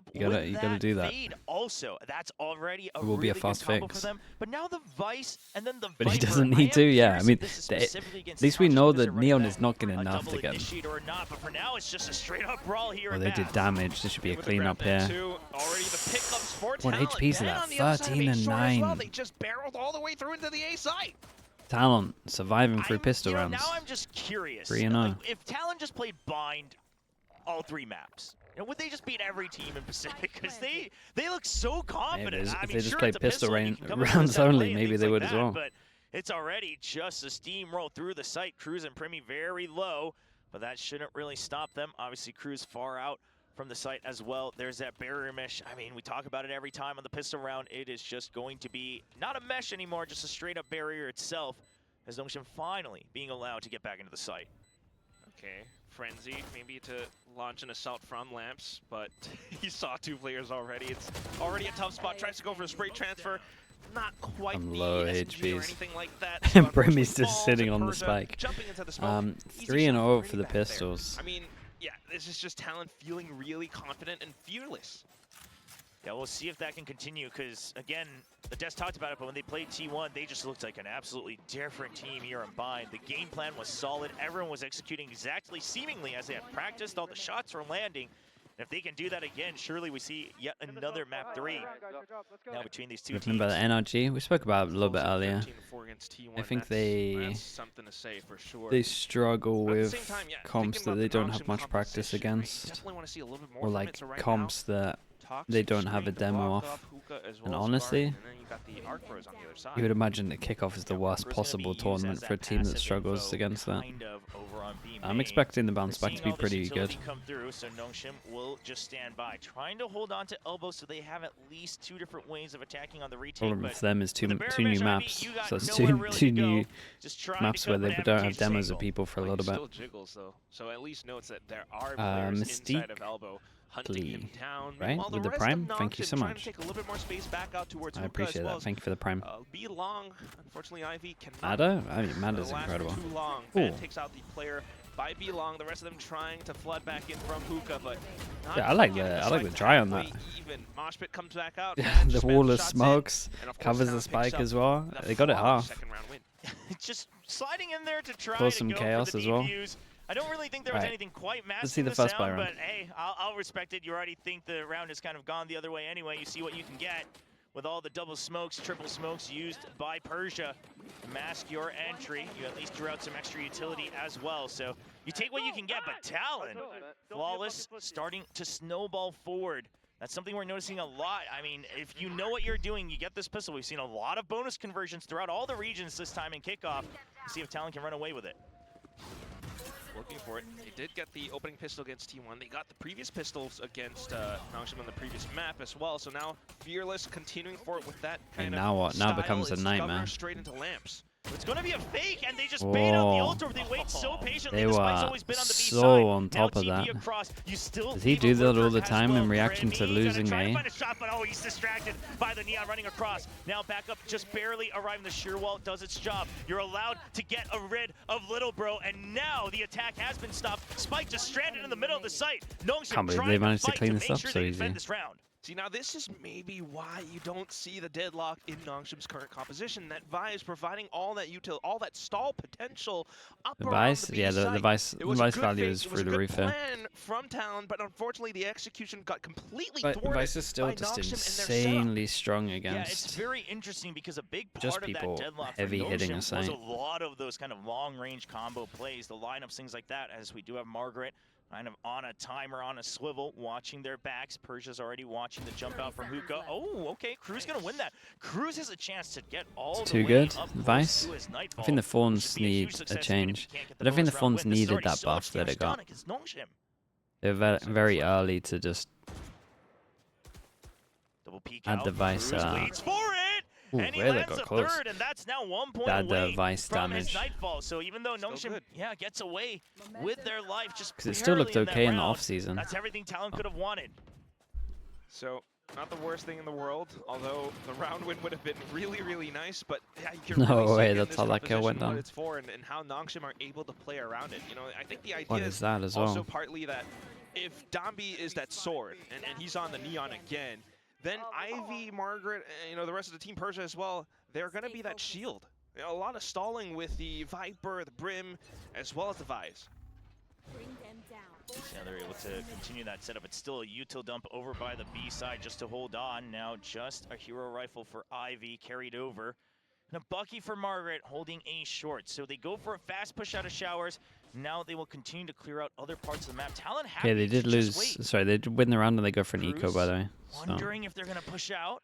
paired up You gotta do that. Fade also. That's already a It will really be a fast good combo fix. for them. But now the Vice and then the But he Viper, doesn't need to, yeah. I mean, at at least we know that Neon is not going to nerf double again. initiate or not, but for now it's just a straight up brawl here. Well, they did damage. There should be a cleanup here. Already the pickups for What Talon. HP is Ben that? on the other side 13 and being short as well. 9. They just barreled all the way through into the A site. Talon surviving through pistol rounds. Now I'm just curious. 3-0. Like, if Talon just played Bind all 3 maps, would they just beat every team in Pacific? Because they look so confident. Maybe I if mean, they just sure, played it's a pistol, pistol you can come into rounds the set only, play and maybe things they like would as that, well. But it's already just a steamroll through the site. Cruz and Primi very low, but that shouldn't really stop them. Obviously, Cruz far out from the site as well. There's that barrier mesh. I mean, we talk about it every time on the pistol round. It is just going to be not a mesh anymore, just a straight up barrier itself, as Nongshim finally being allowed to get back into the site. Okay, Frenzy maybe to launch an assault from Lamps, but he saw 2 players already. It's already a tough spot. Tries to go for a spray transfer. Not quite I'm the low SMG or HPs. anything like that. And So Brimi's unfortunately just sitting falls, on and the Persia spike. jumping into the smoke. Easy 3-0 shot, for the pretty bad there. pistols. I mean, yeah, this is just Talon feeling really confident and fearless. Yeah, we'll see if that can continue, because, again, the Des talked about it, but when they played T1, they just looked like an absolutely different team here in Bind. The game plan was solid. Everyone was executing exactly, seemingly, as they had practiced. All the shots were landing. And if they can do that again, surely we see yet another map 3 now between these two teams. Remember the NRG? We spoke about it a little bit earlier. 13-4 against T1. I think that's something to say for sure. they struggle But at the with same time, yeah, comps thinking that they about the don't have Nongshim much practice composition, I against, definitely want to see a little bit more or from like it. So right comps that Toxic they don't have a Streak, the demo block off. Hookah as And well as honestly, Spark, and then you got the Arc Bros on the other side. you would imagine that kickoff is the worst Reaper's gonna possible be used tournament as for a that team that passive struggles info against that. kind of over on B I'm main. expecting the bounce We're back to seeing be all this pretty utility good. come through, so Nongshim will just stand by, trying to hold on to elbow so they have at least 2 different ways of attacking on the retake. Problem But with them is two with the new barrier mesh, maps, you got so it's nowhere really two to go. new Just trying to maps where cover they an don't have advantageous demos of angle. people for a Well, little he bit. still jiggles though, so at least notes that there are players inside of Mystique, elbow hunting him down. right? Meanwhile, With the rest prime? of Thank you Nongshim so trying much. to take a little bit more space back out towards I Hookah as appreciate well that. as, Thank you for the prime. Be long. Unfortunately, Ivy cannot. Mada? I mean, The Mada's last incredible. Too long. Cool. Fan takes out the player by Be Long. The rest of them trying to flood back in from Hookah, but not Yeah, I like getting the spike dry on that. halfway Even Mosh Pit comes back out. Yeah, Fan the just wall spams of shots in, smokes and of course covers Talon the spike picks up as well. the They got it flawless half. second round win. Just sliding in there to try Cause to some go chaos for the as well. defuse. I don't really think there was Right. anything quite Let's see masking the the first buy sound, round. but hey, I'll respect it. You already think the round has kind of gone the other way anyway. You see what you can get with all the double smokes, triple smokes used by Persia to mask your entry. You at least drew out some extra utility as well. So you take what you can get, but Talon, flawless, starting to snowball forward. That's something we're noticing a lot. I mean, if you know what you're doing, you get this pistol. We've seen a lot of bonus conversions throughout all the regions this time in kickoff. See if Talon can run away with it. Looking for it. They did get the opening pistol against T1. They got the previous pistols against Nongshim on the previous map as well. So now Fearless continuing for it with that kind And of now what? Now style. becomes a It's nightmare. cover straight into Lamps. It's going to be a fake, and they just bait out the Whoa. ult, or they wait so patiently. They The spike's were always been on the B so side. on top now of TP that. across. You still Does he leave do a that all lurker the as time in well. reaction to Remy losing gonna try to A? find a shot, but oh, he's distracted by the Neon running across. Now back up, just barely arriving. The shear wall does its job. You're allowed to get rid of Little Bro, and now the attack has been stopped. Spike just stranded in the middle of the site. Nongshim Can't believe trying they managed to fight clean to this make up sure so they easy. defend this round. See, now this is maybe why you don't see the deadlock in Nongshim's current composition. That Vi is providing all that all that stall potential up The around Vice? the B Yeah, the site. Vice, It the was a Vice good value fake, is it was through a the good roof here. plan from Talon, but unfortunately the execution got completely But thwarted Vice is still by just Nongshim and their setup. insanely strong Yeah, it's against very interesting because a big just part of people that deadlock heavy for hitting Nongshim a was site. a lot of those kind of long-range combo plays, the lineups, things like that, as we do have Margaret kind of on a timer, on a swivel, watching their backs. Persia's already watching the jump out from Hookah. Oh, okay, Cruz gonna win that. Cruz has a chance to get all the too way good. up close Vice. to his Nightfall, I think the which Fawns should be a huge need a success even if change. he can't get I don't think the bonus round Fawns win. This is needed already that so buff much that damage it got. done against Nongshim. They're very early to just Double peek add out. the Vice. Cruz waits for it. Ooh, And he really lands got a close. third, and that's now 1 point Bad away Vice from his damage. Nightfall. So even though Still Nongshim, good. yeah, gets away with their life, just Because it still looked barely okay in that the round, off season. That's everything Talon could have wanted. So, not the worst thing in the world, although the round win would have been really, really nice, but yeah, you can No really see way, in that's this how that kill went composition what down. it's for and how Nongshim are able to play around it. You know, I think the idea What is that as well? also partly that if Dombi is that sword and he's on the Neon again, then Ivy, Margaret, and, the rest of the team Persia as well, they're going to be that shield. A lot of stalling with the Viper, the Brim, as well as the Vise. Yeah, they're able to continue that setup. It's still a util dump over by the B side just to hold on. Now just a hero rifle for Ivy carried over. And a Bucky for Margaret holding A short. So they go for a fast push out of showers. Now they will continue to clear out other parts of the map. Talon happy Yeah, they did to just lose. wait. Sorry, they did win the round and they go for an eco, Cruz by the way. So wondering if they're going to push out.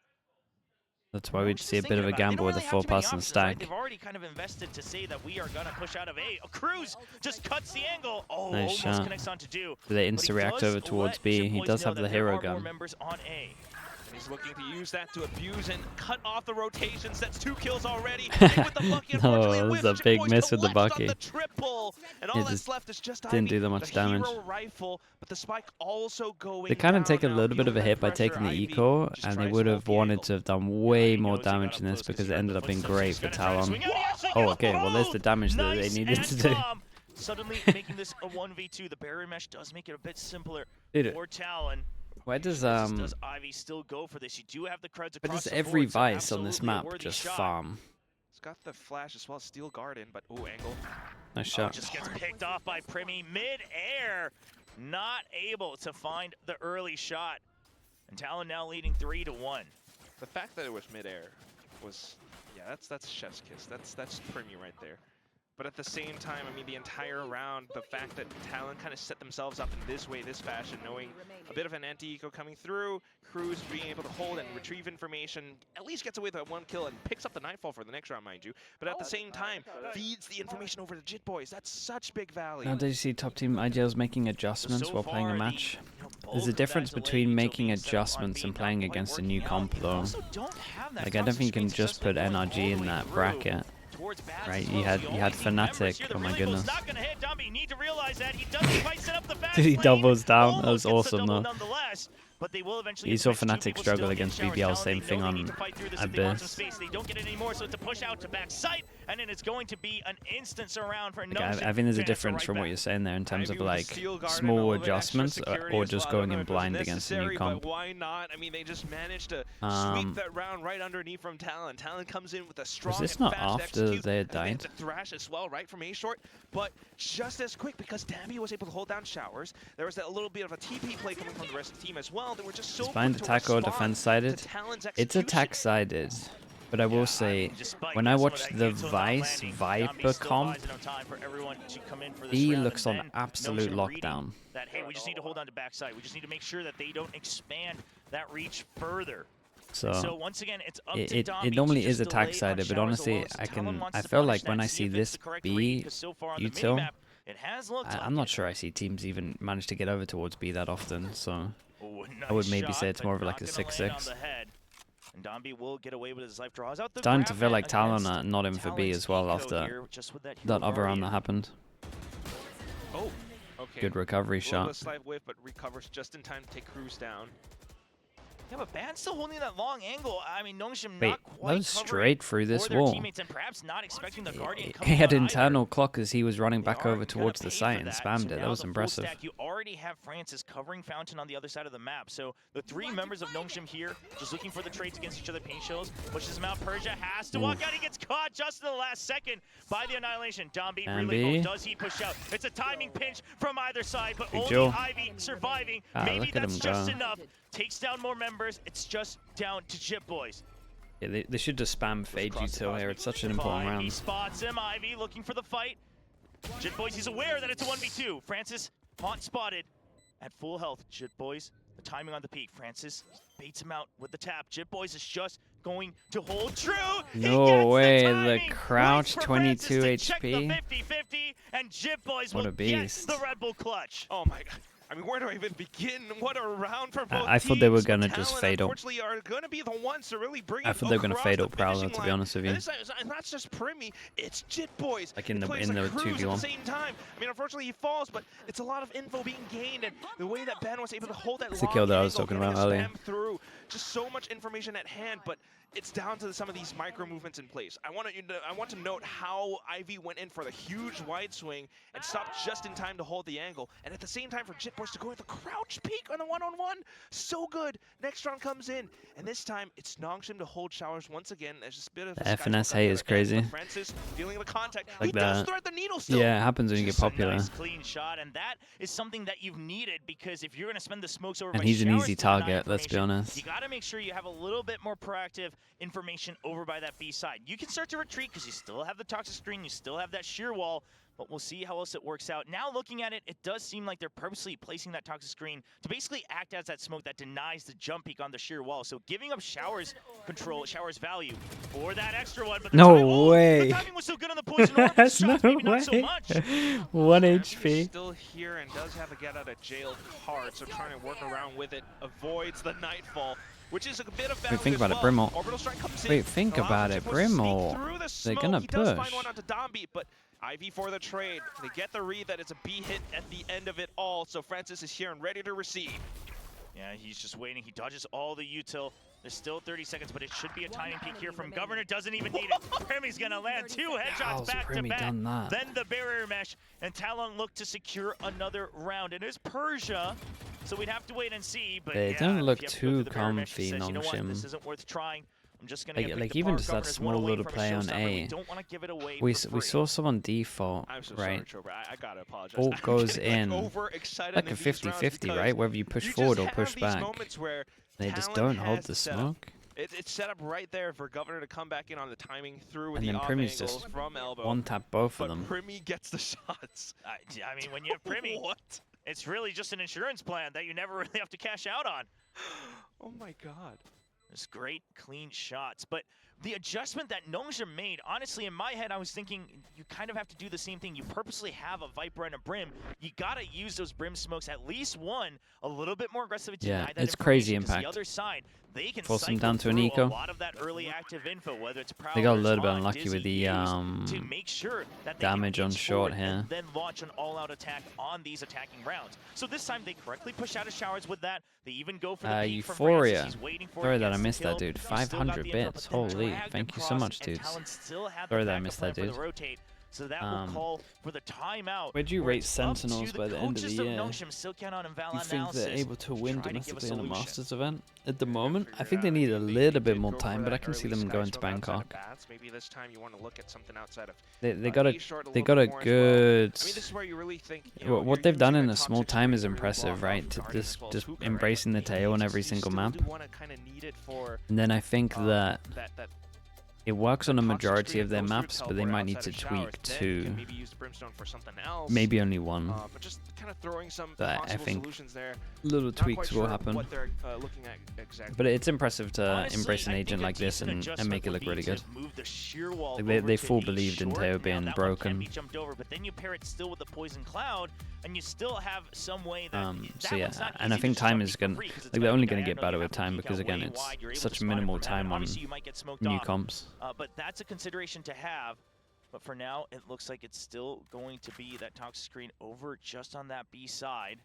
that's why we'd Just see a bit of a thinking about it. They gamble don't with a really have too many four-person options, right? stack. They've already kind of invested to say that we are going to push out of A. Cruz just cuts the angle. Oh, Nice almost shot. connects onto do. Do they But he insta-react does over towards let B? Chip He Boys does know have that the there hero are more gun. members on A. And he's looking to use that to abuse and cut off the rotations. That's 2 kills already. And with the Bucky, unfortunately, No, whiffs. that was a Chip big Boys miss with the collects Bucky. on the triple. And all It that's just left is just didn't Ivy, do that much the damage. hero rifle, but the spike also going They kind of down take a now. little bit Feel of a that hit by pressure, taking the Ivy eco, just and they tries would to have hold the wanted angle. to have done way he more knows he got damage up than this close 'cause because he it heard ended the up being footsteps. great He's for gonna try to Talon. swing out. He actually Oh, goes okay, well there's the both. damage that they Nice needed and to do. calm. Suddenly making this a 1v2. The barrier mesh does make it a bit simpler Dude, for Talon. where does Does Ivy still go for this? You do have the creds where across does the every board, so Vice on this absolutely a map worthy just shot. farm? It's got the flash as well, Steel Garden, but angle. Nice Oh, shot. just gets picked off by Primi mid-air. Not able to find the early shot. And Talon now leading 3-1. The fact that it was midair was, yeah, that's chef's kiss. That's Primi right there. But at the same time, I mean, the entire round, the fact that Talon kind of set themselves up in this way, this fashion, knowing a bit of an anti-eco coming through, Cruz being able to hold and retrieve information, at least gets away with that 1 kill and picks up the Nightfall for the next round, mind you. But at the same time, feeds the information over to Jit Boys. That's such big value. Now, did you see top team IGLs making adjustments So while playing a far, match? bulk There's a of difference that between delay making util being set up on adjustments B, and not playing quite against a working new out. comp You though. also don't have that Like, I don't think you can toxic just screen put system going NRG all in the way that through bracket. towards Baz Right, as you well, had- so you had always need members Fnatic, here. The oh my relay ball's goodness. not gonna hit Dumby. You need to realize that he doesn't quite set up the fast He lane. doubles down. That was Almost gets the awesome double though. nonetheless, but they will eventually You get saw the two Fnatic people struggle still in against showers. BBL, Talon, same they thing know they on need to fight through this if they want some Abyss. space. They don't get it anymore, so it's a push out to back sight, and then it's going to be an instance around for Like, Notion I think there's to a difference answer from right what back. you're saying there in terms Ivy of with the like Steel Garden, a small little bit extra adjustments security or as just well. I going don't know in if it was blind against a new necessary, comp. But why not? I mean, they just managed to Um, sweep that round right underneath from Talon. Talon comes in with a strong this and not fast after execute, they had and then died? the thrash as well, right from A short, but just as quick because Dambi was able to hold down showers. There was that little bit of a TP play coming from the rest of the team as well. They were just so Is blind quick to attack or respond defense to sided? Talon's It's execution. attack sided. But I will say, despite when I some of watched that the util not Vice landing, Viper Domby still comp, buys enough time for everyone to come in for this he round, looks and on then absolute Notion reading lockdown. That, hey, we just need to hold on to backside. We just need to make sure that they don't expand that reach further. So So once again, it's up it, to it, Domby it to normally just is attack delay on sided, but showers honestly, alone, so Talon wants I to feel punish like when that, I see see if it's this the correct B read, 'cause so far on the util, minimap, it has looked like I'm not it. sure I see teams even manage to get over towards B that often. So Oh, I would nice maybe shot, say it's but more of like not a gonna land on 6-6. the head. And Domby will get away with his life, draws out the Starting to grab feel net like Talon against are not in for B Talon's as well eco after here, just with that that hero other round guardian. that happened. Oh, okay. Good recovery A little bit shot. of slight whiff, but recovers just in time to take Cruz down. Yeah, but Ban's still holding that long angle. I mean, Nongshim Wait, not that quite was covering straight through for this their wall. teammates and perhaps not expecting the Guardian He coming had out either. internal clock as he was running They back are over gonna towards the pay site for and that. spammed So it. That now was the full impressive. stack, you already have Francis covering Fountain on the other side of the map. So the three members of Nongshim here, just looking for the trades against each other. Paint shells, pushes him out. Persia has to walk out. He gets caught just in the last second by the Annihilation. Domby relay mode. Does he push out? It's a timing pinch from either side, but Big only Joe. Ivy surviving. Ah, Maybe look at that's him just go. enough. Takes down more members. It's just down to Jip Boys. Yeah, they should just spam fade util here. It's such an important He round. spots him. Ivy looking for the fight. Jit Boys, he's aware that it's a 1v2. Francis, haunt spotted at full health. Jit Boys, the timing on the peak. Francis baits him out with the tap. Jit Boys is just going to hold true. He No gets way, the the timing. crouch, Waits for Francis 22 to check HP. the 50-50, and Jit Boys What will a get beast. the Red Bull clutch. Oh my god. I mean, where do I even begin? What a round for both I thought they were teams. gonna Talon, just fade up. unfortunately, are going to be the ones to really bring I it thought they were gonna across fade the up Prowler, finishing to be line. honest with you. And it's not just Primi, it's Jit Boys. Like in He the- plays in a the Cruz 2v1. at the same time. I mean, unfortunately, he falls, but it's a lot of info being gained, and the way that Ben was able to hold that It's the long kill that I was angle, talking getting about the earlier. spam through, just so much information at hand, but it's down to some of these micro movements in place. I want to note how Ivy went in for the huge wide swing and stopped just in time to hold the angle, and at the same time for Jitboys to go with the crouch peek on the one-on-one. So good. Next round comes in, and this time it's Nongshim to hold showers once again. There's just a bit of The FNSA is crazy. Francis feeling the contact. Like He does that. thread the needle still. Yeah, it happens when you get Just a popular. nice clean shot, and that is something that you've needed, because if you're going to spend the smokes over And by he's an showers easy to deny target, let's be information, honest. you got to make sure you have a little bit more proactive information over by that B side. You can start to retreat because you still have the toxic screen, you still have that shear wall, but we'll see how else it works out. Now looking at it, it does seem like they're purposely placing that toxic screen to basically act as that smoke that denies the jump peak on the shear wall. So giving up Shower's control, Shower's value for that extra one. But the No timing, way. The timing was so good on the poison orb, but the shots maybe not so much. 1 He's HP. still here and does have a get out of jail card, so trying to work around with it, avoids the nightfall, which is a bit of value. Wait, think as about well. it, Brimble. Orbital strike comes in, Wait, think allows about Jitboys it, to Brimble. sneak through the They're smoke. gonna He does find push. one onto Dombeat, but Ivy for the trade. They get the read that it's a B hit at the end of it all, so Francis is here and ready to receive. Yeah, he's just waiting. He dodges all the util. There's still 30 seconds, but it should be a timing peak here from Governor. Doesn't even need it. Primmy's going to land 2 headshots How's back to Primmy back. done that? Then the barrier mesh, and Talon look to secure another round. It is Persia, so we'd have to wait and see. But They yeah, don't if look you have to go too through the barrier mesh, he comfy, says, you know what, Nongshim. this isn't worth trying. I'm just going to Like even just that small little play on A. Don't want to give it away We for free. saw someone default, I'm so right? sorry, Trober. I gotta apologize. Bolt I'm goes getting, in, overexcited like in a these rounds 50-50, because right? Whether you push you forward just or have push these back. moments where They just Talon don't hold has the set up. smoke. It's set up right there for Governor to come back in on the timing through with And the then off Primmy's angles just from elbow. One tap both of but them. Primmy gets the shots. I mean, when you have Primmy, What? it's really just an insurance plan that you never really have to cash out on. Oh my god. There's great, clean shots. But the adjustment that Nongshim made, honestly, in my head, I was thinking you kind of have to do the same thing. You purposely have a Viper and a Brim. You got to use those Brim smokes, at least one, a little bit more aggressively to Yeah, deny that it's crazy information, 'cause impact. The other side, they can Force them cycle down to an through eco. a lot of that early active info, whether it's They got a Prowlers, little bit on, unlucky Dizzy with the Used, to make sure that they damage can on inch short forward here. and then launch an all-out attack on these attacking rounds. So this time they correctly push out of showers with that. They even go for the peek from Euphoria. Francis. He's waiting for Sorry it, that I gets the missed that, kill. dude. He's still got 500 the info, bits. but then Holy, dragged thank you so across, much, and dudes. Talon still had Sorry the that I backup missed plan that, for the dude. rotate. So that will call for the timeout. Where'd you where rate it's up to Sentinels by the end of the coaches year? Nongshim, Silkan and Val You think Analysis they're able to win try to give a domestically in a solution. Masters event? At the moment, I Figure think they out. need a They little bit did more go for time, but I that can see early them going to sky smoke outside of Bangkok. bats. Maybe this time you want to look at something outside of They got a A-short they little got a bit more as well. good. I mean, this is where you really think, you know, What you're they've done using in that a top small six time to is really impressive, block right? off To Guardian just as well as just Hookah, right? embracing the But tail on you every single still map. do wanna kinda need it for, And then I think that that it works on a toxic majority screen of their goes through maps, but they teleport might need outside to of showers, tweak then you to can maybe use the Brimstone for something else. maybe only one. But just kind of throwing some But I possible think solutions there. Little Not quite tweaks sure will happen. what they're looking at exactly. But it's impressive to Honestly, embrace an I agent think a like this decent and adjustment make it would look be really to good. move the shear wall Like, they over to full A believed in short. Teo Now being that one can broken. be jumped over, but then you pair it still with the poison cloud, and you still have some way that So that yeah, one's not and I easy think to time just is jump gonna for free 'cause it's like gonna they're only be gonna get diagonal. better You with have to time peek because out again way it's wide. You're able to such spot it minimal from heaven. time on Obviously, you might get smoked new off. comps. But that's a consideration to have. But for now, it looks like it's still going to be that toxic screen over just on that B side.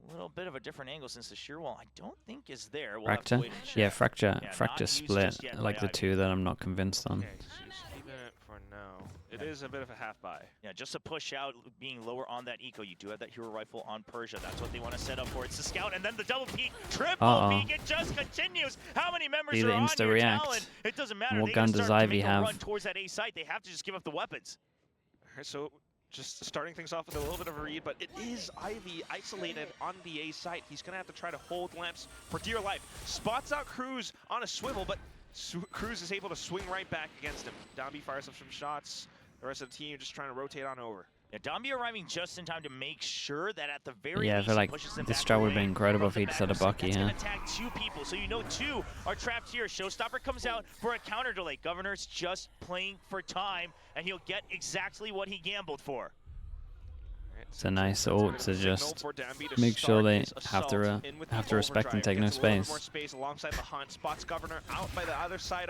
A little bit of a different angle since the shear wall I don't think is there. We'll have to Fracture? wait and check. Yeah, fracture Yeah, fracture not used split. just yet Like by the Ivy. two that I'm not convinced on. Okay, so just leaving it for now. It is a bit of a half buy. Yeah, just a push out, being lower on that eco. You do have that hero rifle on Persia. That's what they want to set up for. It's the scout, and then the double peek, triple peek. It just continues. How many members See are the on your insta-react. Talon? It doesn't matter. What They gun gotta does start to Ivy make a have? run towards that A site. They have to just give up the weapons. Alright, so just starting things off with a little bit of a read, but it is Ivy isolated on the A site. He's going to have to try to hold lamps for dear life. Spots out Cruz on a swivel, but Cruz is able to swing right back against him. Domby fires up some shots. The rest of the team just trying to rotate on over. Yeah, Domby arriving just in time to make sure that at the very Yeah, I least feel he like pushes them this back strat would have away been incredible from if the he'd set a back. So Bucky that's here. gonna tag 2 people, so you know 2 are trapped here. Showstopper comes out for a counter delay. Governor's just playing for time, and he'll get exactly what he gambled for. It's a nice ult to just make sure they have to respect and take no space.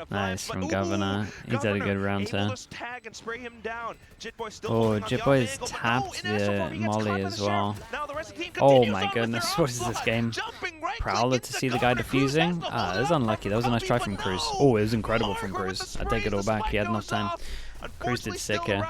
Nice from Governor. He's had a good round here. Oh, Jitboy's tapped the Molly as well. Oh my goodness, what is this game? Prowler to see the guy defusing? Ah, that was unlucky. That was a nice try from Cruz. Oh, it was incredible from Cruz. I take it all back. He had enough time. Cruz did sick here.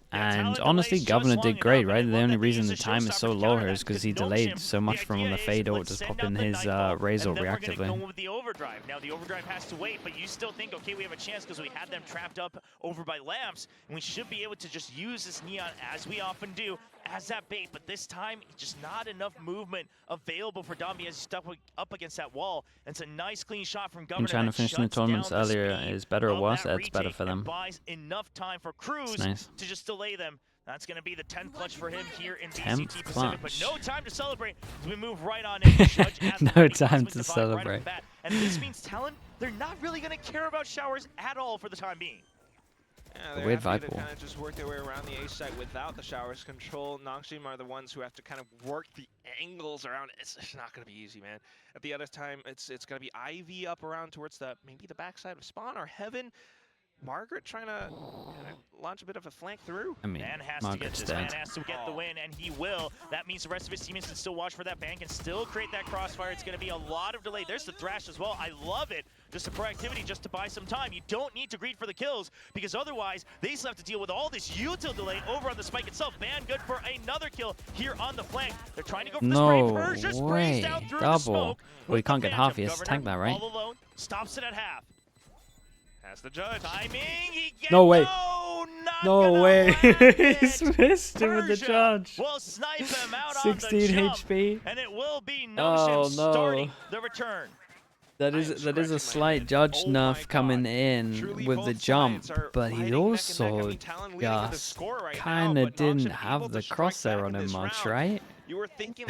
And honestly, Governor did great, right? The only reason the time is so low here is because he delayed so much from the fade ult, just popping his Razor reactively. With the overdrive. Now the overdrive has to wait, but you still think, okay, we have a chance because we had them trapped up over by lamps, and we should be able to just use this Neon, as we often do, as that bait. But this time, just not enough movement available for Domby as he's stuck up against that wall. And it's a nice clean shot from Governor. Been trying to finish in the tournaments earlier is better or worse? It's better for them. Buys enough time for Cruz to just delay them. That's going to be the 10th clutch for him here in BCT Pacific, but no time to celebrate as we move right on in. No time to celebrate. Right and this means Talon, they're not really going to care about showers at all for the time being. Yeah, they're happy to kind of just work their way around the A site without the showers control. Noxim are the ones who have to kind of work the angles around. It's not going to be easy, man. At the other time, it's going to be Ivy up around towards maybe the backside of Spawn or Heaven. Margaret trying to launch a bit of a flank through. I mean, Man has to get this. Man has to get the win, and he will. That means the rest of his teammates can still watch for that bank and still create that crossfire. It's going to be a lot of delay. There's the Thrash as well. I love it. Just the proactivity just to buy some time. You don't need to greed for the kills because otherwise they still have to deal with all this util delay over on the spike itself. Man, good for another kill here on the flank. They're trying to go for the spray. Persia sprays down through the smoke. Well, you can't get half. He has to tank that, right? All alone, stops it at half. Has the judge. Timing, he gets no way. No way. He's missed him with the judge. Will snipe him out 16 on the HP. And it will be Notion starting the return. That is a slight judge nerf coming in with the jump, but he also just kind of didn't have the crosshair on him much, right? You were thinking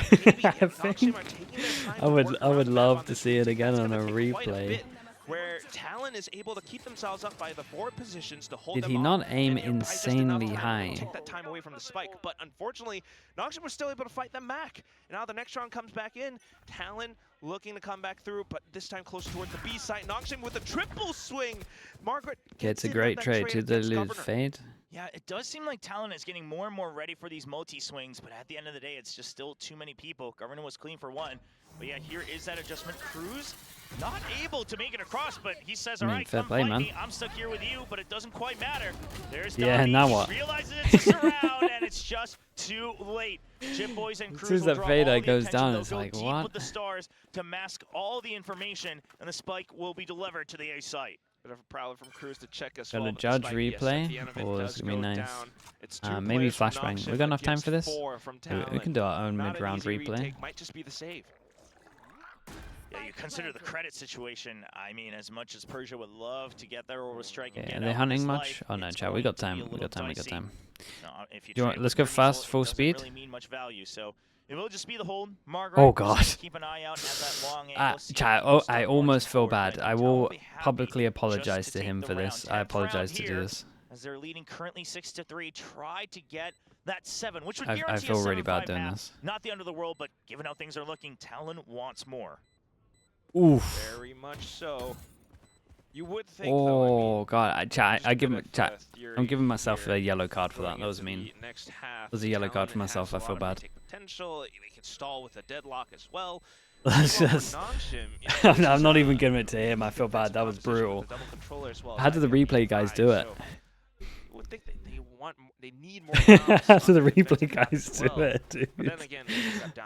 I would love to see it again on a replay. Where Talon is able to keep themselves up by the forward positions to hold Did them he off, not aim and insanely high? Take that time away from the spike, but unfortunately, Noxian was still able to fight them back. And now the next round comes back in. Talon looking to come back through, but this time close towards the B site. Noxian with a triple swing. Margaret gets a great trade to the little fade. Yeah, it does seem like Talon is getting more and more ready for these multi-swings, but at the end of the day, it's just still too many people. Governor was clean for one. But yeah, here is that adjustment. Cruz not able to make it across, but he says, all right, fair come play, fight man. me. I'm stuck here with you, but it doesn't quite matter. There's yeah, now what? Realizes it's a surround, and it's just too late. Chip Boys and Cruz will draw fader all the goes attention. down, They'll it's go like, deep what? with the stars to mask all the information, and the spike will be delivered to the A site. Bit of a prowler from Cruz to check us. Got a judge replay, or is it gonna be nice? Maybe flashbang. We got enough time for this? We can do our own mid-round replay. Might just be the save. Yeah, you consider the credit situation. I mean, as much as Persia would love to get their over strike. Yeah, are they hunting much? Oh no, chat. We got time. We got time. No, if you want, let's go fast, full speed. Really mean much value, so it will just be the hold. Margaret, oh god. Keep an eye out at that long angle. Chat. Oh, I almost feel bad. I will publicly apologize to him for this. I apologize to do this. As they're leading currently 6-3, try to get that 7, which would I guarantee feel really bad doing this. Not the end of the world, but given how things are looking, Talon wants more. Oof. Very much so. You would think. Oh though, I mean, god, I give him chat. I'm giving myself a yellow card for that. That was mean. That was a yellow card for myself. I feel bad. Potential. They can stall with a deadlock as well. That's just. I'm not even giving it to him. I feel bad. That was brutal. How did the replay guys do it? You would think they need more. How did the replay guys do it, dude?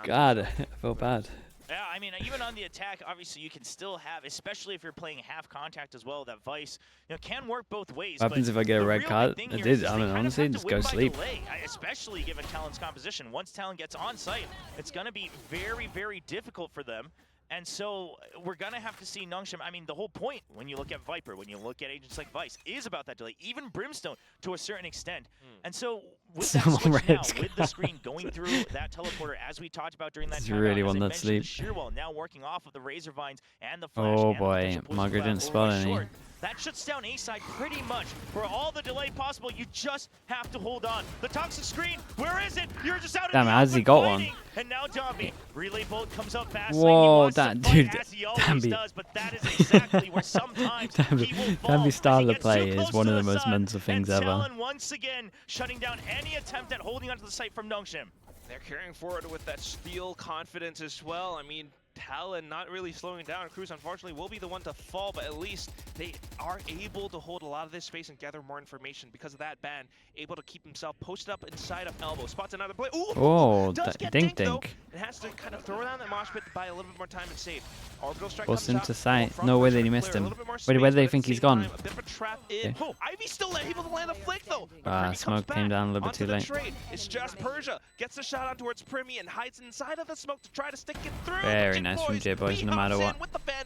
God, I feel bad. Yeah, I mean, even on the attack, obviously you can still have, especially if you're playing half contact as well, that Vice, can work both ways. What happens if I get a red card? I did. I mean, honestly, just go sleep. Especially given Talon's composition. Once Talon gets on site, it's going to be very, very difficult for them. And so we're going to have to see Nongshim. I mean, the whole point when you look at Viper, when you look at agents like Vice, is about that delay. Even Brimstone to a certain extent. And so with that switch now, with the screen going through that teleporter, as we talked about during that He's timeout, really as I want that mentioned, sleep. the Shearwell now working off of the Razor Vines and the Flash. Oh and boy, the potential poison Margaret cloud didn't spot over any. short. That shuts down A-side pretty much. For all the delay possible, you just have to hold on. The toxic screen, where is it? You're just out Damn, in the has he open got fighting. one? And now Dombey, relay bolt comes up fast. Whoa, he that wants to dude, fight, as he always Dombey. does, but that is exactly where sometimes he will fall. Dombey's style of play is is one of the most mental things ever. Talon once again shutting down any attempt at holding onto the site from Nongshim. They're carrying forward with that steel confidence as well. I mean, Talon not really slowing down. Cruz, unfortunately, will be the one to fall, but at least they are able to hold a lot of this space and gather more information because of that ban. Able to keep himself posted up inside of elbow. Spots another play. Ooh, oh, does get dink dinked, though. dink. It has to kind of throw down that mosh pit to buy a little bit more time and save. Orbital strike Forced comes him out. to sight. Front No way Cruz that he trying to missed clear a him. little bit more Wait, where space, do they but at think the he's same gone? time, a bit of a trap in. Okay. Oh, Ivy's still able to land a flick though. Ah, Primy smoke comes came back down a little bit onto too the late. trade. It's just Persia gets the shot out towards Primy and hides inside of the smoke to try to stick it through. Very nice from J-Boys, no matter what.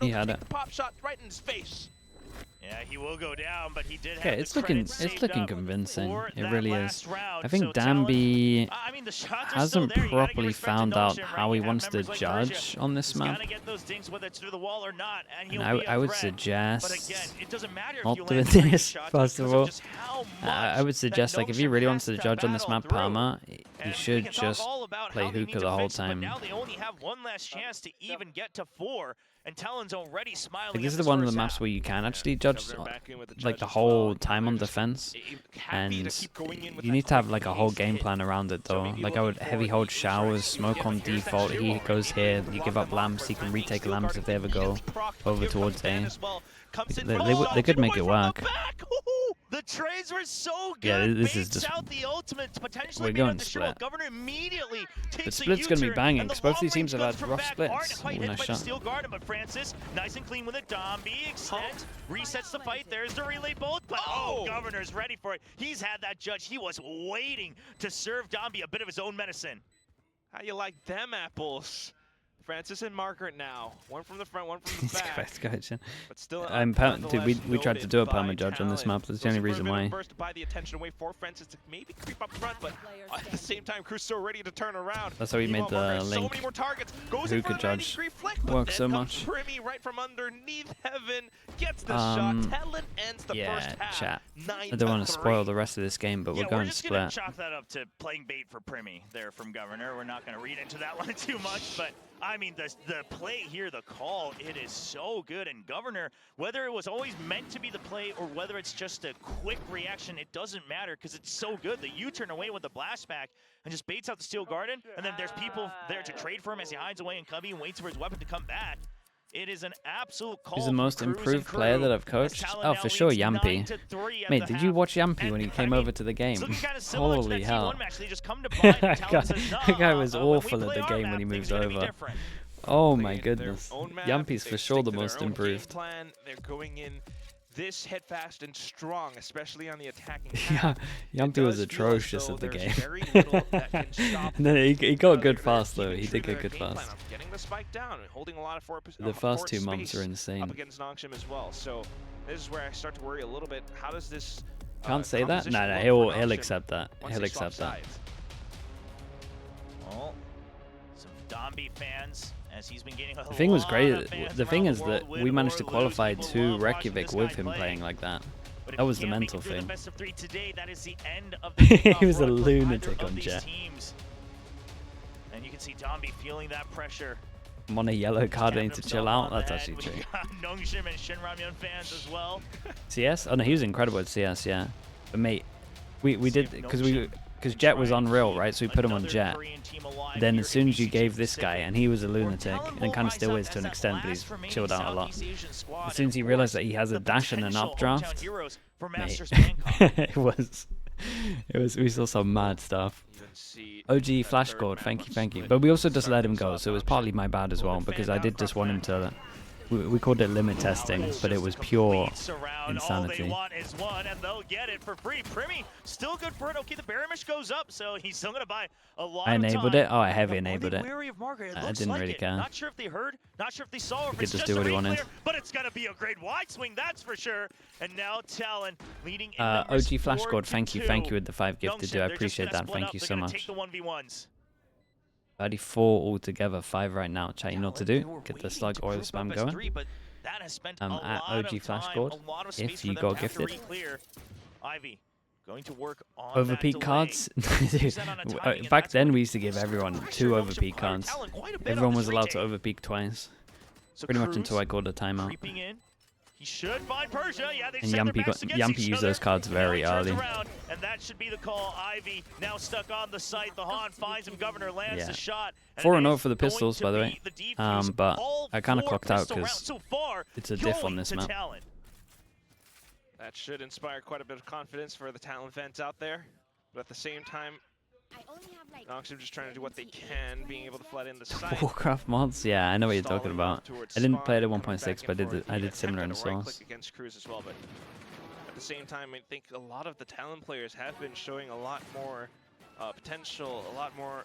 He had it. The pop shot right in his face. Yeah, he will go down, but he did Okay, have it's the looking credits saved looking up convincing. for It that really last is. round. I think So Talon, Danby I mean, the shots are hasn't still there. You gotta give properly respect to found out Nongshim, right? how he You have wants to members like judge Persia. on this He's map. gotta get those dinks, whether it's through the wall or not, and he'll And be I a would threat. suggest But again, it doesn't matter if not you doing land 3 this, shots first because of all. just how I much would suggest, that like, if he Nongshim really has wants to to judge on this battle map, through. Parma, he And should we can talk just all about play how they need hookah to the whole fix it, but time. now they only have one last chance to even get to 4, and Talon's already smiling. Like, this at is one of the first maps half. where you can actually judge Governor back in with the like judge the as whole well. time on They're just defense, happy to and keep going in with you that need to have quick like a whole pace game hit. plan around it So though. maybe Like I would looking heavy forward, hold you showers, try- smoke on here's that default, he Shearwell goes right here, here. you Block give up them off lamps, for he can time. retake Steel lamps Guard if they ever go immediately procced, but over here towards comes ban A. as well. Comes in They, for they, the would- they shot. could make it From the work. back. The trades were so good. Yeah, this is Baits just- out the ultimate to potentially we're beat going out the Shearwell. split. Governor immediately takes The split's gonna be U-turn, banging, and the 'cause both long these teams range have guns had from rough back aren't splits. quite Ooh, hit nice by the shot. steel guard, but Francis, nice and clean with it. Dombey extend, resets the fight. There's the relay bolt, but Governor's ready for it. He's had that judge. He was waiting to serve Dombey a bit of his own medicine. How you like them apples? Francis and Margaret now. One from the front, one from the back. Best coach. But still, Dude, we tried to do a perma judge on this Talon. map. That's the only reason why. Burst to buy the attention away for Francis to maybe creep up front, but at the same time, Cruz so ready to turn around. That's how we made Meanwhile, the Margaret, so link many more targets. Goes who in for could a judge 90-degree flick, but work then so comes much. Primy right from underneath heaven, gets the shot. Talon ends the first Yeah, half. chat. 9-3. I don't want to spoil the rest of this game, but Yeah, we're going just gonna split. chalk that up to playing bait for Primy there from Governor. We're not gonna read into that one too much, but I mean the play here, the call, it is so good. And Governor, whether it was always meant to be the play or whether it's just a quick reaction, it doesn't matter because it's so good. The U-turn away with the blast back and just baits out the Steel Garden, and then there's people there to trade for him as he hides away in Cubby and waits for his weapon to come back. It is an absolute call. He's the most from Cruz and improved player crew that I've as coached. Talon Oh, now for sure, leads Yampy. 9-3 at Mate, the did you half. watch Yampy And when he I came mean, over to the game? it's looking kind of similar to Holy that hell. T1 match. They just come to bind, and Talon says, That guy was when we awful at play the our game map, when he things moved are gonna be over. different. Oh They my get their goodness. own map, Yampy's they for stick sure the to their most own game improved. plan. They're going in this hit fast and strong, especially on the attacking Yeah, half. Yampy was atrocious at the game. And then he got good fast though. He did get good fast. Getting the spike down and holding a lot of The first 2 months are insane. up against Nongshim as well. So this is where I start to worry a little bit. How does this Can't say that? composition No, look he'll for Nongshim accept that. once He'll they swap accept that. sides? Well, some Dombey fans, as he's been getting a The thing was lot great. of fans The thing around is the world, that win we managed or to lose, qualify people to love watching Reykjavik this with guy him play. playing like that. But if That he was the can't make mental it through the thing. best of 3 today, that is the end of the He kickoff was a road for either lunatic of on these Jet. teams. And you can see Dombey feeling that pressure. I'm on a yellow card, I need to Tapped chill himself out. on That's the actually head. true. We got Nongshim and Shinramyun fans as well. CS? Oh no, he was incredible at CS, yeah. But mate, we See did if because Nongshim Jet was can try unreal, and right? So we keep put him on another Jet. Korean team alive Then here as soon as you in gave BC this guy, Pacific. and he was a Or lunatic, Talon and will kind of rise still up is to as an that extent, but last he's remaining chilled out a lot. Southeast Asian squad, As soon as he and realized of that he has a course, the dash and an potential updraft, hometown heroes for mate, Masters Bangkok. it was, we saw some mad stuff. Even see OG that Flash third scored, map thank you, was thank you. split. But we also just Start let him we go, saw so it was Nongshim partly my bad as a little well, bit because fanned I out did across just want him the map. to we called it limit testing, but it was pure insanity. All they want is one, and they'll get it for free. Primi still good for it. Okay, the Baramish goes up, so he's still gonna buy a lot. I enabled of time. it. Oh, I heavy enabled it. I didn't really care. Not sure if they heard, not sure if they saw, or if He it's could just just do what a he wanted. reclear, but it's gonna be a great wide swing, that's for sure. And now Talon leading in OG Flash Squad, thank you with the 5 gifted, dude. I They're just appreciate gonna that. split Thank up. you They're so gonna much. take the 1v1s. 34 altogether, 5 right now. Chat, you know what to do. Get the slug oil spam going. That has spent At OG Flash Squad, if you got gifted. Ivy going to work on Overpeak cards. Back then, we used to give everyone 2 overpeak cards. Everyone was allowed to overpeak twice. Pretty much until I called a timeout. Creeping in. He should find Persia. Yeah, they And Yampy used those cards very early. And that should be the call. Ivy now stuck on the site. The Han finds him. Governor lands the shot. 4-0 for the pistols, by the way. But I kind of clocked out because it's a diff on this map. That should inspire quite a bit of confidence for the Talon fans out there. But at the same time, Noxum just trying to do what they can, being able to flood in the site. Warcraft mods? Yeah, I know what you're talking about. I didn't play it at 1.6, but I did similar in Source. Against Cruz as well, but at the same time, I think a lot of the Talon players have been showing a lot more potential, a lot more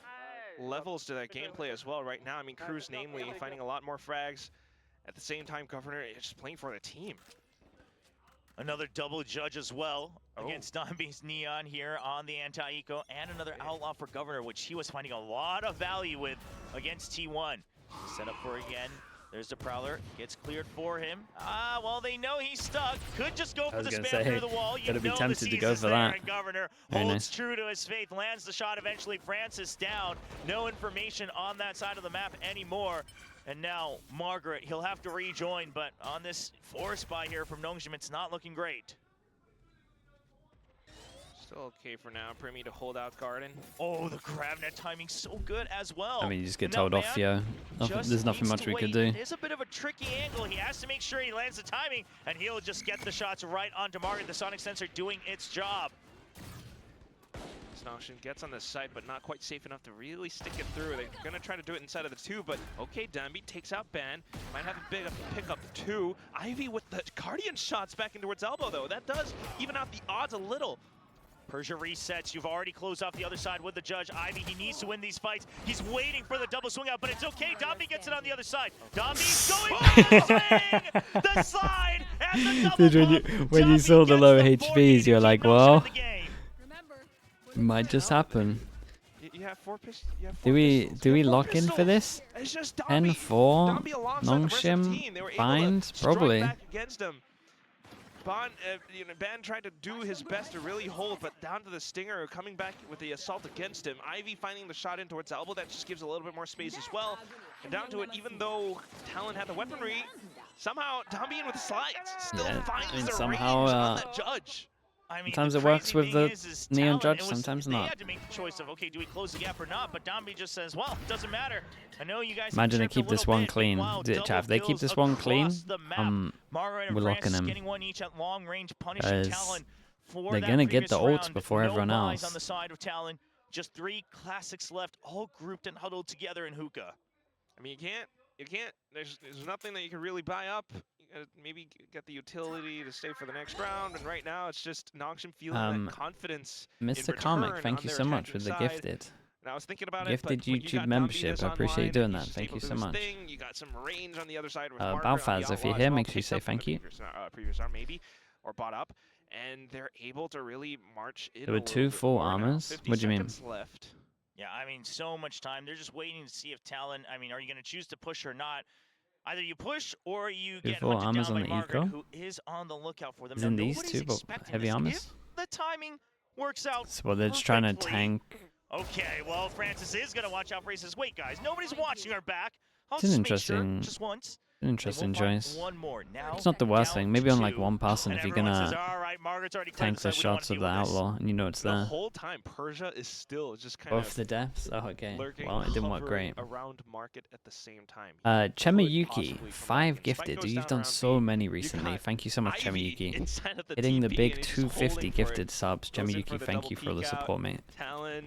levels to their gameplay as well right now. I mean, Cruz namely finding a lot more frags. At the same time, Governor is just playing for the team. Another double judge as well against Domby's Neon here on the anti-eco, and another outlaw for Governor, which he was finding a lot of value with against T1. Set up for again. There's the Prowler, gets cleared for him. Well, they know he's stuck. Could just go for the spam through the wall. You gotta be know tempted the to go for that. And Governor Very holds nice. true to his faith, lands the shot eventually. Francis down. No information on that side of the map anymore. And now Margaret, he'll have to rejoin, but on this force buy here from Nongshim, it's not looking great. Still okay for now. Primi to hold out Garden. Oh, the grab net timing so good as well. I mean, you just get told off, yo. There's nothing much we could do. It is a bit of a tricky angle. He has to make sure he lands the timing, and he'll just get the shots right onto Margaret. The sonic sensor doing its job. Noxion gets on the site, but not quite safe enough to really stick it through. They're going to try to do it inside of the 2, but okay, Danby takes out Ban. Might have a big pick up 2. Ivy with the Guardian shots back in towards Elbow, though. That does even out the odds a little. Persia resets. You've already closed off the other side with the judge. Ivy, he needs to win these fights. He's waiting for the double swing out, but it's okay. Domby gets it on the other side. Domby's going for the swing! The slide and the double. Dude, when you saw the low HPs, you're like, well, it might just happen. You have 4 pistols. Do we lock in for this? 10-4, Nongshim, Bind, probably. Ban tried to do his best to really hold, but down to the Stinger, coming back with the assault against him. Ivy finding the shot in towards Elbow, that just gives a little bit more space as well. And down to it, even though Talon had the weaponry, somehow Domby in with the slides still finds the range on that judge. I mean, sometimes it works with the Neon Judge, sometimes not. They had to make the choice of, okay, do we close the gap or not? But Domby just says, well, it doesn't matter. I know you guys. Imagine they keep this one clean. Chav, they keep this one clean. We're locking him. They're gonna get the ults before everyone else. On the side of Talon, just 3 classics left, all grouped and huddled together in hookah. I mean, you can't. There's nothing that you can really buy up. Maybe get the utility to stay for the next round, and right now it's just Nongshim feeling that confidence. Mr. Comic, thank you so much for the gifted. And I was thinking about gifted YouTube membership. I appreciate you doing that. Thank you so much. You got some range on the other side with Balfaz, if you're here, make sure you say thank you. Previous arm maybe, or bought up, and they're able to really march in. There were 2 full armors. What do you mean? Left. Yeah, I mean, so much time. They're just waiting to see if Talon. I mean, are you going to choose to push or not? Either you push or you get hunted down by Margaret, who is on the lookout for them. Isn't these 2 heavy armors? If the timing works out So they're just trying to tank. Okay, well, Francis is going to watch out for. He says, wait, guys, nobody's watching our back. It's an interesting, just once. Interesting choice. One more. Now it's not the worst thing. Maybe on like 1 person, and if you're gonna says, all right, tank the shots of the outlaw, and you know it's there. The whole time, Persia is still just kind of the depths. Oh, okay. Lurking, well, it didn't work great. Around market at the same time. Chemayuki, 5 gifted. You've done so many recently. Thank you so much, Chemayuki. Hitting the big 250 gifted subs. Chemayuki, thank you for the support, mate. Talon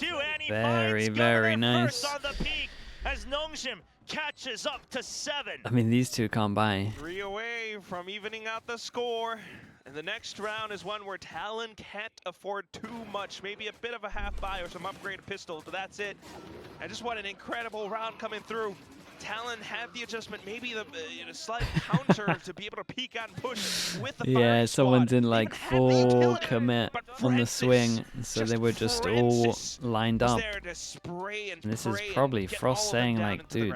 2, and he Very, finds very Gunnar nice. first on the peak. as Nongshim catches up to 7. I mean, these two can't buy. 3 away from evening out the score. And the next round is one where Talon can't afford too much. Maybe a bit of a half buy or some upgraded pistols, but that's it. I just want an incredible round coming through. Talon had the adjustment, maybe the slight counter to be able to peek out and push with the Yeah, someone squad. didn't like full commit on the swing, so they were just all lined up. And this is probably Frost saying like, dude,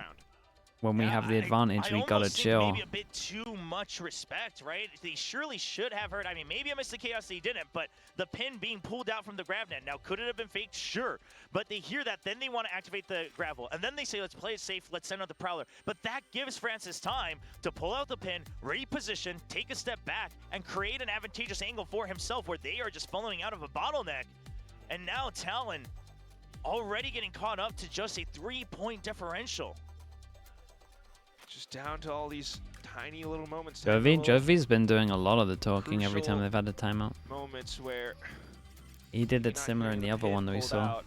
when we have the advantage, we gotta chill. Maybe a bit too much respect, right? They surely should have heard. I mean, maybe I missed the chaos they didn't, but the pin being pulled out from the grab net. Now, could it have been faked? Sure. But they hear that, then they want to activate the gravel. And then they say, let's play it safe, let's send out the Prowler. But that gives Francis time to pull out the pin, reposition, take a step back, and create an advantageous angle for himself where they are just following out of a bottleneck. And now Talon already getting caught up to just a 3-point differential. Just down to all these tiny little moments. Jovi's been doing a lot of the talking every time they've had a timeout. Moments where he did it similar in the other one that we saw. Out,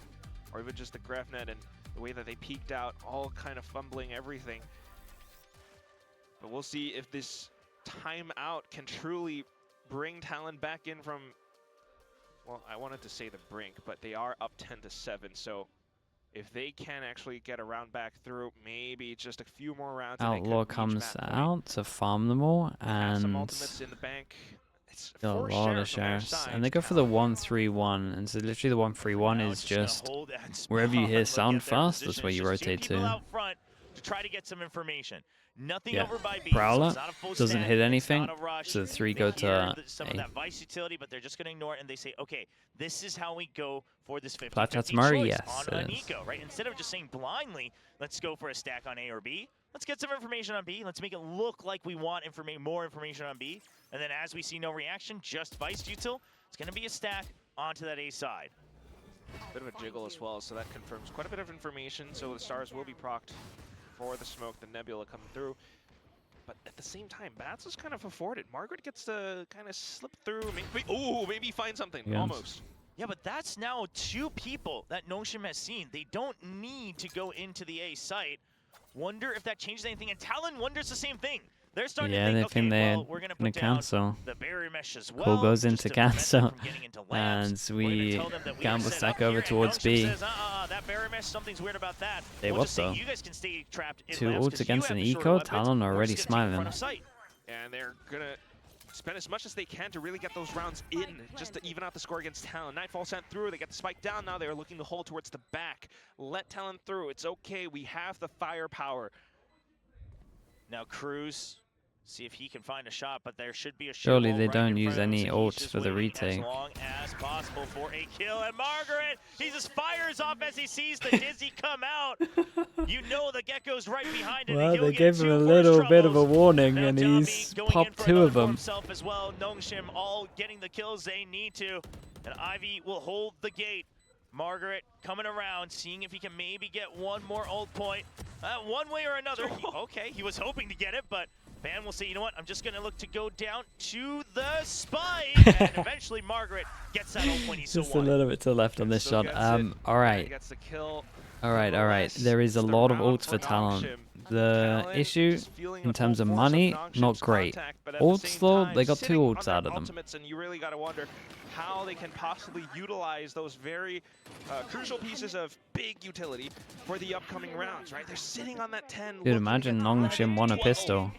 or even just the graph net and the way that they peeked out, all kind of fumbling everything. But we'll see if this timeout can truly bring Talon back in from, well, I wanted to say the brink, but they are up 10-7, so if they can actually get a round back through, maybe just a few more rounds. Outlaw comes out to farm them all, and some ultimates in the bank. It's a lot of sheriffs, and they go for the 1-3-1, and so literally the 1-3-1 is just wherever you hear sound fast, that's where you rotate to. Out front to try to get some information. Nothing over by B. Prowler so doesn't hit anything, so the 3 go to some of that vice utility, but they're just going to ignore it, and they say, okay, this is how we go for this 50-50 Flat Murray, choice yes, on Nico, right? Instead of just saying blindly, let's go for a stack on A or B. Let's get some information on B. Let's make it look like we want more information on B. And then as we see no reaction, just vice util, it's going to be a stack onto that A side. Bit of a jiggle as well, so that confirms quite a bit of information. So the stars will be procced for the smoke, the nebula coming through. But at the same time, Bats is kind of afforded. Margaret gets to kind of slip through. Maybe find something, almost. Yeah, but that's now 2 people that Nongshim has seen. They don't need to go into the A site. Wonder if that changes anything. And Talon wonders the same thing. They're starting to think, okay, well, we're going to put down cancel. The barrier mesh as well. Cole goes into cancel, and we gamble stack over towards B. Says, that barrier mesh, something's weird about that. They what though? You guys can stay trapped in 2 labs ults against an eco, Talon already smiling. And they're going to spend as much as they can to really get those rounds in, just to even out the score against Talon. Nightfall sent through, they get the spike down, now they're looking to hold towards the back. Let Talon through, it's okay, we have the firepower. Now Cruz, see if he can find a shot, but there should be a shot. Surely they don't use any ults for the retake. As long as possible for a kill, and Margaret, he just fires off as he sees the Dizzy come out. You know the Gecko's right behind him. Well, they gave him a little bit of a warning, and he's popped 2 of them. Himself as well. Nongshim all getting the kills they need to, and Ivy will hold the gate. Margaret coming around, seeing if he can maybe get one more ult point. One way or another. Okay, he was hoping to get it, but Van will say, you know what, I'm just going to look to go down to the spike. And eventually Margaret gets that ult point he so Just a little bit to the left on this shot. Alright. Alright. There is a lot of ults for Talon. The issue, in terms of money, not great. Ults though, they got 2 ults out of them. And you really got to wonder how they can possibly utilize those very crucial pieces of big utility for the upcoming rounds, right? They're sitting on that 10. Dude, imagine Nongshim won a pistol.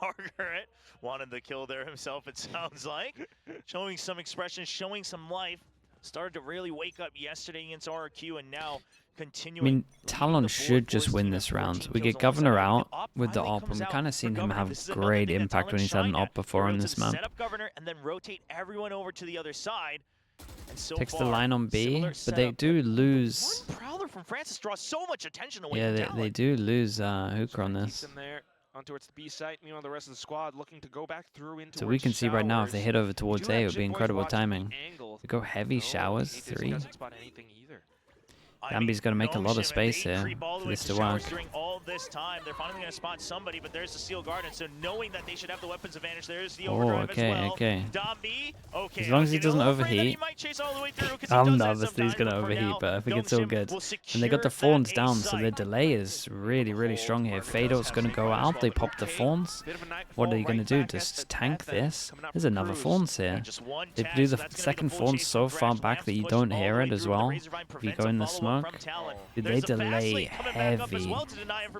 Margaret wanted the kill there himself, it sounds like. Showing some expression, showing some life. Started to really wake up yesterday against RRQ, and now continuing. I mean, Talon should just win this round. We get Governor out with the op, and we've kind of seen him have great impact when he's had an op before on this map. Set up Governor and then rotate everyone over to the other side. Takes the line on B, but they do lose. One Prowler from Francis draws so much attention away. Yeah, they do lose Hooker on this. On towards the B site, meanwhile the rest of the squad looking to go back through into. So we can see right now if they hit over towards A, it would be incredible timing. They go heavy showers, 3. Bambi's going to make a lot of space here for this to work. 12 this time. They're finally going to spot somebody, but there's the Steel Garden. So knowing that they should have the weapons advantage, there's the overdrive as well. Dombi, okay. As long as he doesn't overheat. I'm nervous that he's going to overheat, but I think it's all good. And they got the Fawns down, so their delay is really, really strong here. Fado's going to go out. They pop the Fawns. What are you going to do? Just tank this? There's another Fawns here. They do the second Fawns so far back that you don't hear it as well. If you go in the smoke, they delay heavy.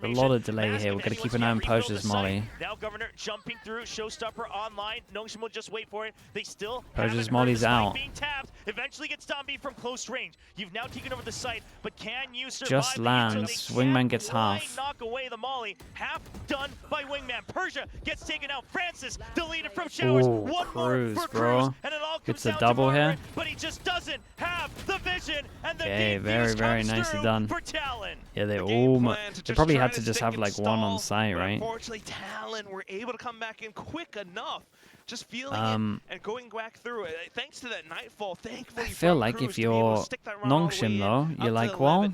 A lot of delay here. We've got to keep an eye on Persia's molly. Now Governor jumping through, Showstopper online. Nongshim will just wait for it. They still Persia's molly's out. Being tapped. Eventually gets Dombi from close range. You've now taken over the site, but can you survive? Just lands. Wingman gets half. Knock away the molly. Half done by Wingman. Persia gets taken out. Francis deleted from showers. Ooh, One Cruz, more for bro. Cruz, and it all comes It's a down double to Margaret, here. but he just doesn't have the vision. And the Okay, very, very nicely done. For Talon. Yeah, they probably had to just have like one on site, right? Unfortunately, Talon were able to come back in quick enough. Just feeling it and going back through it. Thanks to that Nightfall, thankfully. I feel like if you're Nongshim though, you're like, well,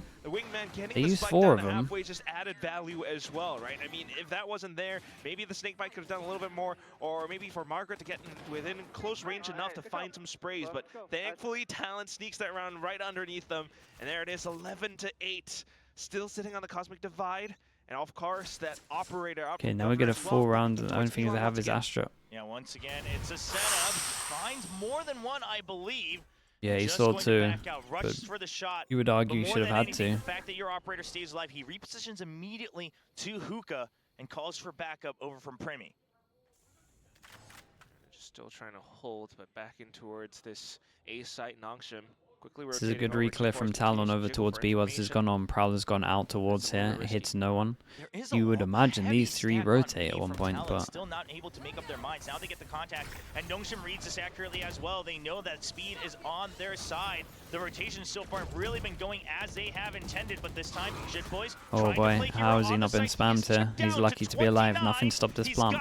they used 4 of them. Just added value as well, right? I mean, if that wasn't there, maybe the Snakebite could have done a little bit more, or maybe for Margaret to get within close range enough to find some sprays. But thankfully, Talon sneaks that round right underneath them, and there it is, 11-8, still sitting on the Cosmic Divide. And of course, that operator. Okay, now we get a full round. The only thing is I have is Astra. Yeah, once again, it's a setup. Finds more than one, I believe. Yeah, he saw 2. But for the shot. You would argue you should have had to. The fact that your operator stays alive, he repositions immediately to Hookah and calls for backup over from Primi. Just still trying to hold, but back in towards this A site, Nongshim. This is a good reclear from Talon over towards B while this has gone on. Prowler's gone out towards here. It hits no one. You would imagine these 3 rotate at one point, but still not able to make up their minds. Now they get the contact, and Nongshim reads this accurately as well. They know that speed is on their side. The rotations so far have really been going as they have intended, but this time, Shit Boys. Oh boy, how has he not been spammed here? He's lucky to be alive. Nothing stopped this plan.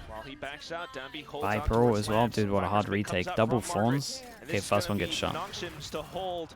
While he backs out, Viper as well, dude, what a hard retake. Double Fawns. Okay, first one gets shot. Nongshim's to hold.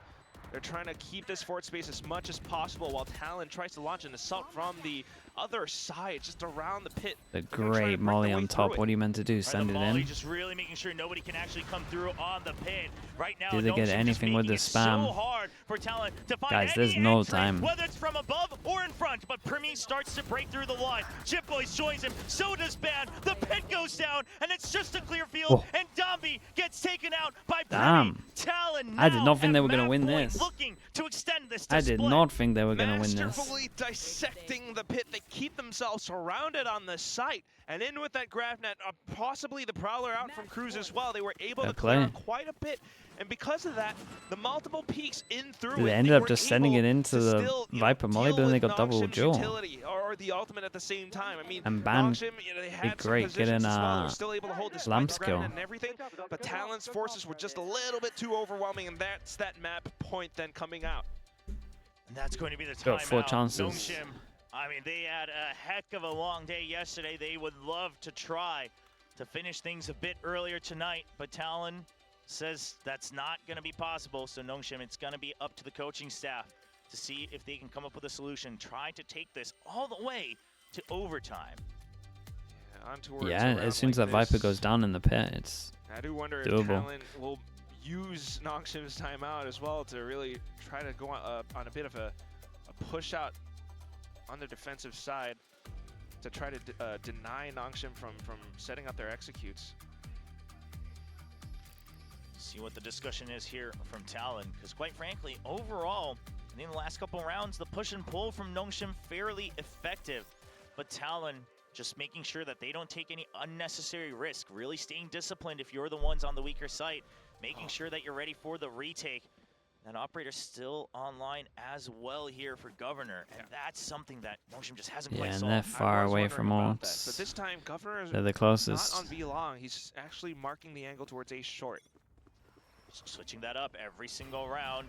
They're trying to keep this fort space as much as possible while Talon tries to launch an assault from the other side, just around the pit. The great molly on top. What are you meant to do? Send it in? Just really making sure nobody can actually come through on the pit. Right now, did they get anything with the spam? So hard for Talon to find guys, there's no time. Whether it's from above or in front, but Primi starts to break through the line. Chip Boys joins him. So does Ban. The pit goes down, and it's just a clear field. And Dombi gets taken out by Primi. Talon. I did not think they were going to win this. Looking to extend this. I did not think they were going to win this. Masterfully dissecting the pit. They keep themselves surrounded on the site, and in with that grab net, possibly the Prowler out from Cruz as well. They were able to clear quite a bit, and because of that, the multiple peaks in through they ended up just sending it into the Viper molly, but then they got double duel. Or the ultimate at the same time. I mean, and Ban be great getting a still able to hold the lamp skill. And everything, but Talon's forces were just a little bit too overwhelming, and that's that map point then coming out. And that's going to be the timeout. Got 4 chances. Nongshim, I mean, they had a heck of a long day yesterday. They would love to try to finish things a bit earlier tonight, but Talon says that's not going to be possible. So Nongshim, it's going to be up to the coaching staff to see if they can come up with a solution. Try to take this all the way to overtime. Yeah, as soon as that Viper goes down in the pit, it's I do wonder doable. If Talon will use Nongshim's timeout as well to really try to go on a bit of a push out on the defensive side to try to deny Nongshim from setting up their executes. See what the discussion is here from Talon, because quite frankly, overall, I think the last couple rounds, the push and pull from Nongshim fairly effective, but Talon just making sure that they don't take any unnecessary risk, really staying disciplined if you're the ones on the weaker side, making sure that you're ready for the retake. That operator still online as well here for Governor, and that's something that Nongshim just hasn't quite solved. Yeah, and they're far away from all. But this time, Governor is they're the closest. Not on B long. He's actually marking the angle towards A short. Switching that up every single round,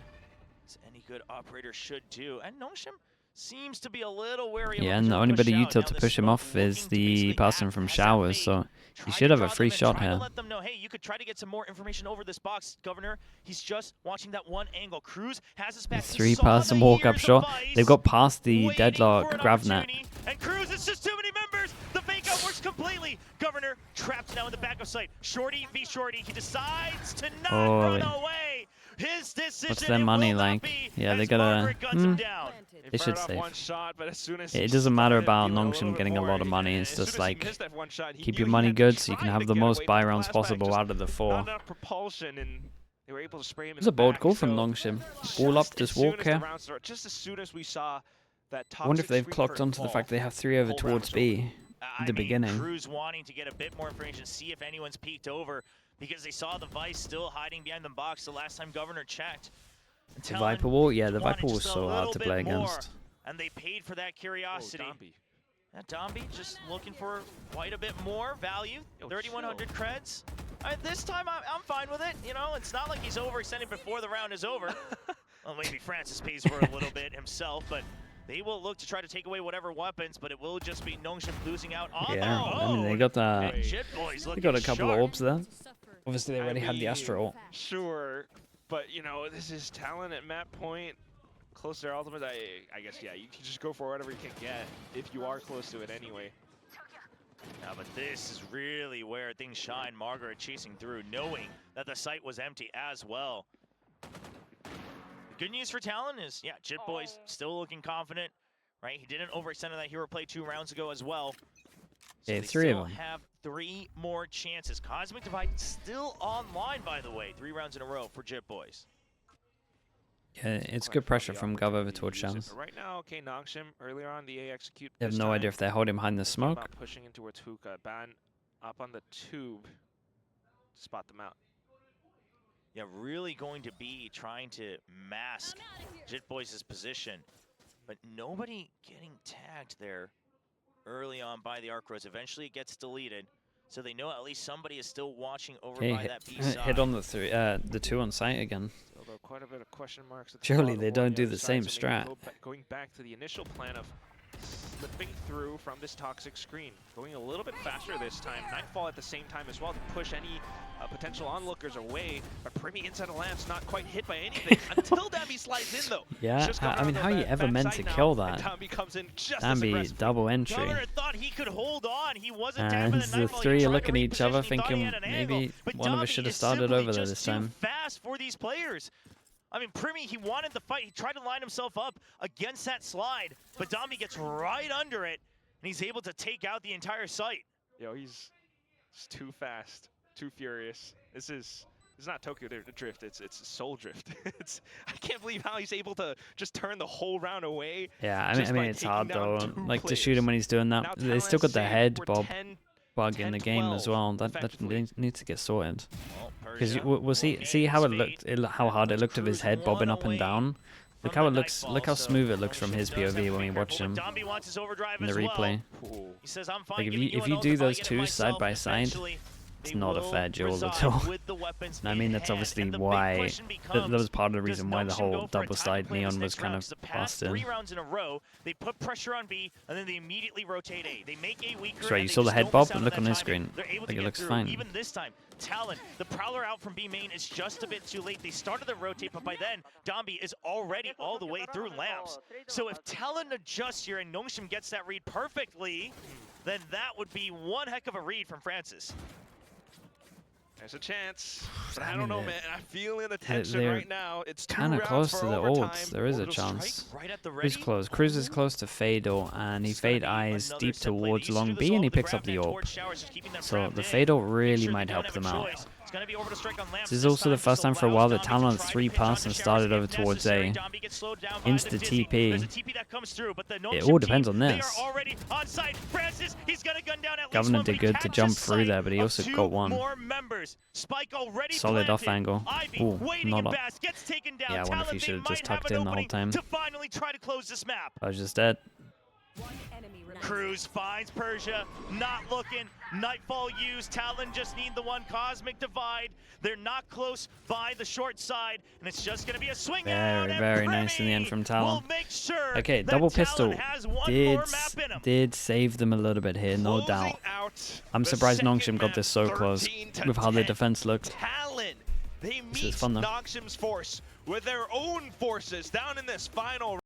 as any good operator should do. And Nongshim seems to be a little wary of Yeah, him and to the only push bit of out. util Now to the push him smoke off is looking to the basically person act from as that Showers, bait. so he Try should to have a draw free them and shot try to here. let them know, hey, you could try to get some more information over this box, Governor. He's just watching that one angle. Cruz has his back. Three pass and walk up short. They've got past the deadlock grab net. And Cruz, it's just too many members. The fake out works completely. Governor trapped now in the back of sight. Shorty v Shorty. He decides to not run away. His decision. What's their money like? Yeah, they gotta. They should save. One shot, but as soon as It doesn't matter about Nongshim getting a lot of money. It's just like keep your money good so you can have the most buy rounds possible out of the 4. Not enough propulsion, and they were able to spray him. It's a bold call from Nongshim. Ball up, just walk here. Just as soon as we saw that. I wonder if they've clocked onto the fact they have 3 over towards B at the beginning. Cruz wanting to get a bit more information, see if anyone's peeked over, because they saw the Vice still hiding behind the box the last time Governor checked. The Viper Wall? Yeah, the Viper Wall was so hard to play against. And they paid for that curiosity. Oh, Domby just looking for quite a bit more value. 3,100 creds. This time I'm fine with it. You know, it's not like he's overextending before the round is over. Well, maybe Francis pays for a little bit himself, but they will look to try to take away whatever weapons, but it will just be Nongshim losing out on Yeah, their own. I mean, they got that. They got a couple of orbs there. Obviously, they already had the Astro ult. Sure, but you know, this is Talon at map point. Close to their ultimate, I guess, yeah, you can just go for whatever you can get if you are close to it anyway. Yeah, but this is really where things shine. Margaret chasing through, knowing that the site was empty as well. The good news for Talon is, yeah, Jit Boy's still looking confident, right? He didn't overextend that hero play 2 rounds ago as well. So Yeah, they 3 of still them. have 3 more chances. Cosmic Divide still online, by the way. 3 rounds in a row for Jit Boys. Yeah, it's good pressure from Gov over towards Shams. Right now, okay, Nongshim earlier on the A execute. They have no idea if they're holding behind the smoke. Pushing in towards Hookah. Ban up on the tube to spot them out. Yeah, really going to be trying to mask Jit Boys' position, but nobody getting tagged there early on by the Arc Rose. Eventually it gets deleted, so they know at least somebody is still watching over by that B side. Hit on the 2 on site again. Although quite a bit of question marks. Surely they don't do the same strat. Going back to the initial plan of slipping through from this toxic screen, going a little bit faster this time. Nightfall at the same time as well to push any potential onlookers away. But Primi inside the lamp's not quite hit by anything until Dambi slides in though. Yeah, I mean, how are you ever meant to kill that? Dambi comes in just Dambi double entry. Governor thought he could hold on. He wasn't And tapping the 3 are looking at each other thinking maybe one of us should have started over there this time. Fast for these players. I mean, Primi, he wanted the fight. He tried to line himself up against that slide, but Dombi gets right under it, and he's able to take out the entire site. Yo, he's too fast, too furious. This is not Tokyo Drift. It's Soul Drift. I can't believe how he's able to just turn the whole round away. Yeah, I mean it's hard though. Like to shoot him when he's doing that. They still got the head bob bug in the game as well. That needs to get sorted. Because we'll see how it looked, how hard it looked of his head bobbing up and down. Look how it looks. Look how smooth it looks from his POV when we watch him in the replay. Like if you do those 2 side by side, it's not a fair duel at all. And I mean, that's obviously why, that was part of the reason why the whole double-side Neon was kind of busted. 3 rounds in a row, they put pressure on B, and then they immediately rotate A. They make A weaker. That's right, you saw the head bob, and look on his screen. Like it looks fine. Even this time, Talon, the Prowler out from B main is just a bit too late. They started the rotate, but by then, Dombi is already all the way through lamps. So if Talon adjusts here and Nongshim gets that read perfectly, then that would be one heck of a read from Francis. There's a chance, but I don't know, man. I'm feeling the tension right now. It's kind of close to the ults. There is a chance. Who's close? Cruz is close to Fatal, and he Fade Eyes deep towards Long B, and he picks up the orb. So the Fatal really might help them out. This is also the first time for a while that Talon 3 passed and started over towards A. Insta TP. It all depends on this. Governor did good to jump through there, but he also got one. Solid off angle. Ooh, not up. Yeah, I wonder if he should have just tucked in the whole time. I was just dead. Cruz finds Persia, not looking. Nightfall used. Talon just need the one Cosmic Divide. They're not close by the short side, and it's just going to be a swing out. Very nice in the end from Talon. We'll make sure Okay, double pistol did save them a little bit here, no doubt. I'm surprised Nongshim got this so close with how the defense looked. Talon, they This is meet fun though. Nongshim's force with their own forces down in this final